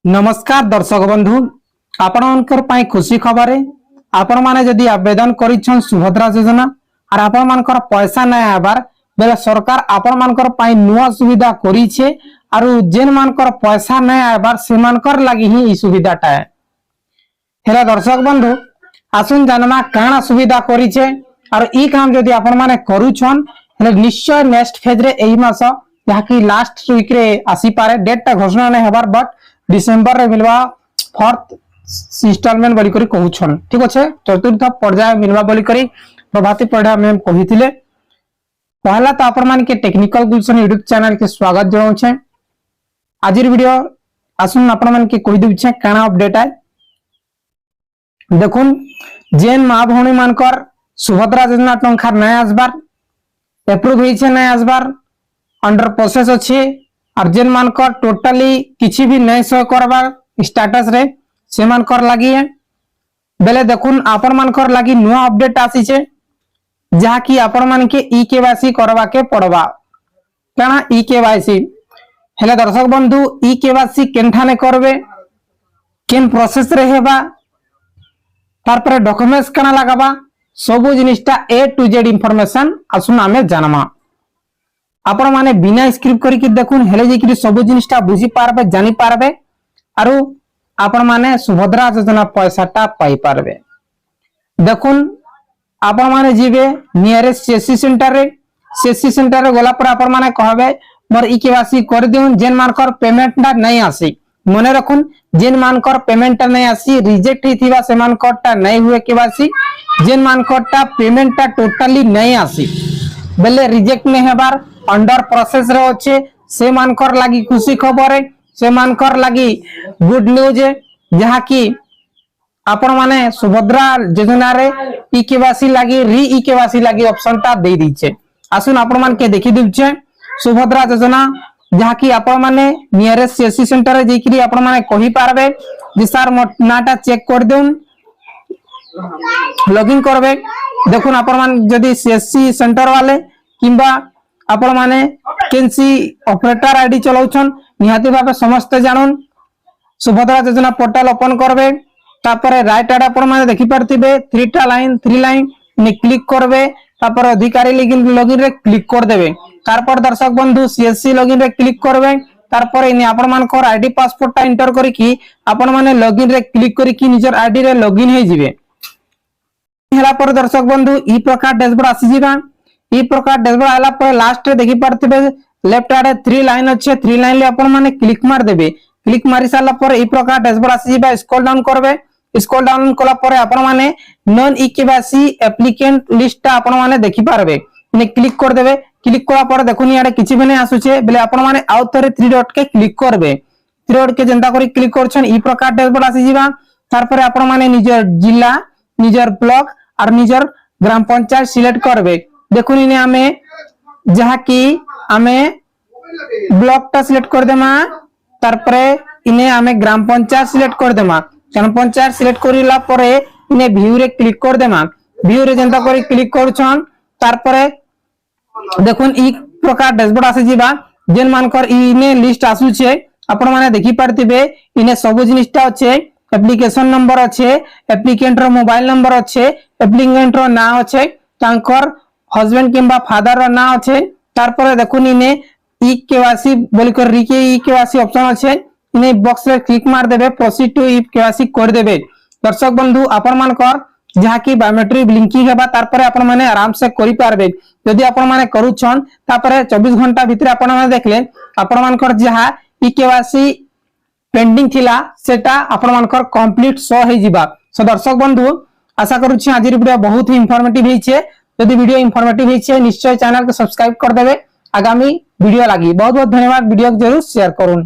नमस्कार दर्शक बंधु आपणकर पाई खुशी खबर आपण माने जदि आवेदन करिछन सुभद्रा योजना और आपण मानकर पैसा नहीं आबार बेले सरकार आपण मानकर पाई नुआ सुविधा करिछे और जेन मानकर पैसा नहीं आबार से मानकर लागि ही ई सुविधाटा है। हेला दर्शक बंधु आसुन जानमा काना सुविधा करिछे और ई काम जदि आपण माने करूछन हेले निश्चय नेक्स्ट फेज रे एई मास याकि लास्ट वीक रे आसी पारे डेट घोषणा नहीं हबार बट डिसेंबर रे मिलवा फोर्थ इंस्टॉलमेंट बोली करी कहउछन। ठीक अच्छे चतुर्थ पर्याय मिलवा बोली करी प्रभाती पढ़ा मैम कहिथिले। पहला तो आपण मान के टेक्निकल गुलशन यूट्यूब चैनल के स्वागत जणाउ छे। आजिर वीडियो आसुन आपण मान के कहि दउ छे काना अपडेट है। देखुन जेन मां भौणी मानकर सुभद्रा योजना टंका नै आसबार अप्रूव होई छे नै आसबार अंडर प्रोसेस अछि और जेन मानकर टोटली किछि भी नहीं सह करबार स्टेटस रे से मानकर लागि है बेले देखुन आपण मानकर लागि नुआ अपडेट आसी छे जहा कि आपण मान के ई केवाईसी करबा के पड़बा काना ई केवाईसी हेले दर्शक बंधु ई केवाईसी केनठाने करबे केन प्रोसेस रे हेबा तार पर डॉक्यूमेंट्स काना लगाबा सब जिनिसटा ए टू जेड इंफॉर्मेशन आसुन आमे जानमा आपण माने बिना स्क्रिप्ट करी देखुन हेले जे सब जिनिसटा बुझी पारबे जानी पारबे आरो आपण माने सुभद्रा योजना पैसाटा पाई पारबे। देखुन आपण माने जीवे नियरेस्ट सीएससी सेंटर रे गला पर आपण माने कहबे मोर ई केवाईसी कर देउन जेन मानकर पेमेंटटा नहीं आसी मने रखुन जेन मानकर पेमेंटटा नहीं आसी रिजेक्ट हिथिबा से मानकरटा नहीं हुए केवाईसी जेन मानकरटा पेमेंटटा टोटली नहीं आसी बेले रिजेक्ट नहीं हेबार अंडर प्रोसेस रे अच्छे से मानकर लागि खुशी खबर है से मानकर लागि गुड न्यूज है जहा कि आपण माने सुभद्रा योजना रे ई केवाईसी लागि री ई केवाईसी लागि ऑप्शन ता दे दी छे। आसुन आपण मान के देखि दउ छे सुभद्रा योजना जहा कि आपण माने नियरेस्ट सीएससी सेंटर रे जेकरी आपण माने कहि पारबे जे सर नाटा चेक कर देउन लॉगिन करबे। देखुन आपण मान जदी सीएससी सेंटर वाले किंबा आपण माने केनसी ऑपरेटर आईडी चलाउछन निहाती भाबे समस्त जानन सुभद्रा योजना पोर्टल ओपन करबे तापर राइट आड आपण माने देखि परतिबे 3 लाइन ने क्लिक करबे तापर अधिकारी लॉगिन रे क्लिक कर देबे तारपर दर्शक बंधु सीएससी लॉगिन रे क्लिक करबे तारपर इने आपण मानकर आईडी पासपोर्ट टा एंटर करिकि आपण माने लॉगिन रे क्लिक करिकि निजर आईडी रे लॉगिन हे जिवे। हेला पर दर्शक बंधु ई प्रकार डैशबोर्ड आसी जिबा ई प्रकार डैशबोर्ड आला पर लास्ट रे देखि परतिबे लेफ्ट आडे 3 लाइन अच्छे 3 लाइन ले आपण माने क्लिक मार देबे क्लिक मारी साला पर ई प्रकार डैशबोर्ड आसी जिबा स्क्रॉल डाउन करबे स्क्रॉल डाउन कला पर आपण माने non e KYC applicant list आपण माने देखि पारबे ने क्लिक कर देबे क्लिक कला पर देखुनी याडे किछि बने आसुचे बेले आपण माने आउ थरे 3 डॉट के क्लिक करबे 3 डॉट के जनता करी क्लिक करछन ई प्रकार डैशबोर्ड आसी जिबा तार पर आपण माने निजर जिला निजर ब्लॉक और निजर ग्राम पंचायत सिलेक्ट करबे। देखुनी ने हमें जहा कि हमें ब्लॉक टा सिलेक्ट कर देमा तार पर इने हमें ग्राम पंचायत सिलेक्ट कर देमा ग्राम पंचायत सिलेक्ट करिला परे इने व्यू रे क्लिक कर देमा व्यू रे जनता करी क्लिक करछन तार पर देखुन ई प्रकार डैशबोर्ड आसी जिबा जेन मानकर इने लिस्ट आसु छे आपण माने देखि पारतिबे इने सब जिनिसटा अच्छे एप्लीकेशन नंबर अच्छे एप्लीकेंट रो मोबाइल नंबर अच्छे एप्लीकेंट रो नाम अच्छे तांकर हस्बैंड किंबा फादर रो नाम अच्छे तार पर देखुन इने ई केवाईसी बोली कर री के ई केवाईसी ऑप्शन अच्छे इने बॉक्स रे क्लिक मार देबे प्रोसीड टू ई केवाईसी कर देबे। दर्शक बंधु आपण मानकर जहा कि बायोमेट्रिक लिंकिंग हेबा तार पर आपण माने आराम से करि पारबे यदि आपण माने करूछन तापर 24 घंटा भीतर आपण माने देखले आपण मानकर जहा ई केवाईसी पेंडिंग थिला सेटा आपण मानकर कंप्लीट सो हे जिबा। सो दर्शक बंधु आशा करू छी आज वीडियो बहुत ही इंफॉर्मेटिव हे छे यदि वीडियो इंफॉर्मेटिव हे छे निश्चय चैनल को सब्सक्राइब कर देबे आगामी वीडियो लागि बहुत बहुत धन्यवाद वीडियो को जरूर शेयर करूं।